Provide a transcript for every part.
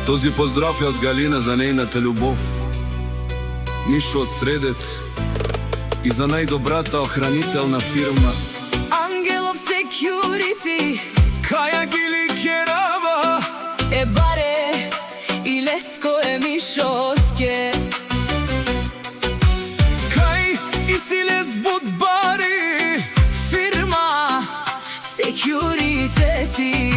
Този поздрав е од Галина за нејната љубов, Мишо од Средец и за најдобрата охранителна фирма Ангелов Security, Каја Гили Керава, Баре и Леско е Мишовске. Кај и Силес Будбари, Фирма Security.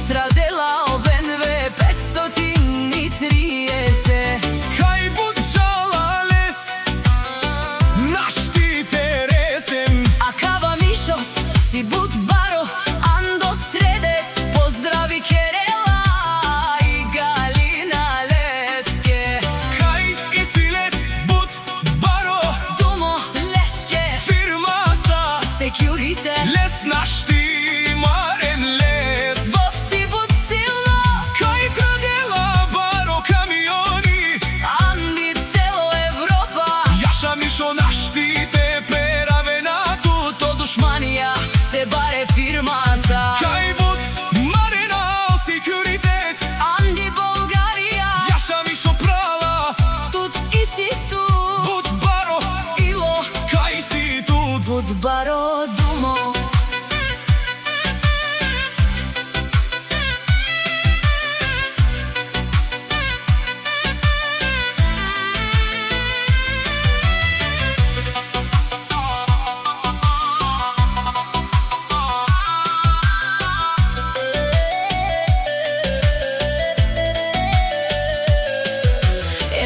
Stradela OBNV 530. Кај Буџалалес, нашти тересем. А кава Мишо си Будбаро, Андо Средец, поздрави Керела и Галина Леске. Кај и Силес Будбаро, Думо Леске, фирма за Security. Лес нашти марен лес. Мишо наштите перавенату, то душманија се баре фирмата. Кај Буд Марина Секюритет, Анди Болгарија, Јаша Мишо права, тут и си ту. Будбаро, Ило, кај си тут. Будбаро думо.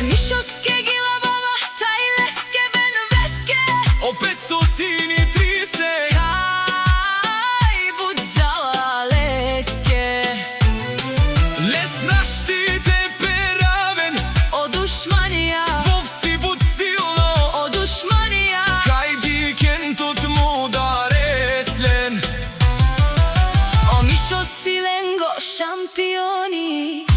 Мишовске Гилабава, тај Леске бен Веске. О 530. Кај Буџалалеске. Лес наштите перавен, О душманија, вовси буд силно. о душманија. Кај викендот му дареслен. О Мишо Силенго шампиони.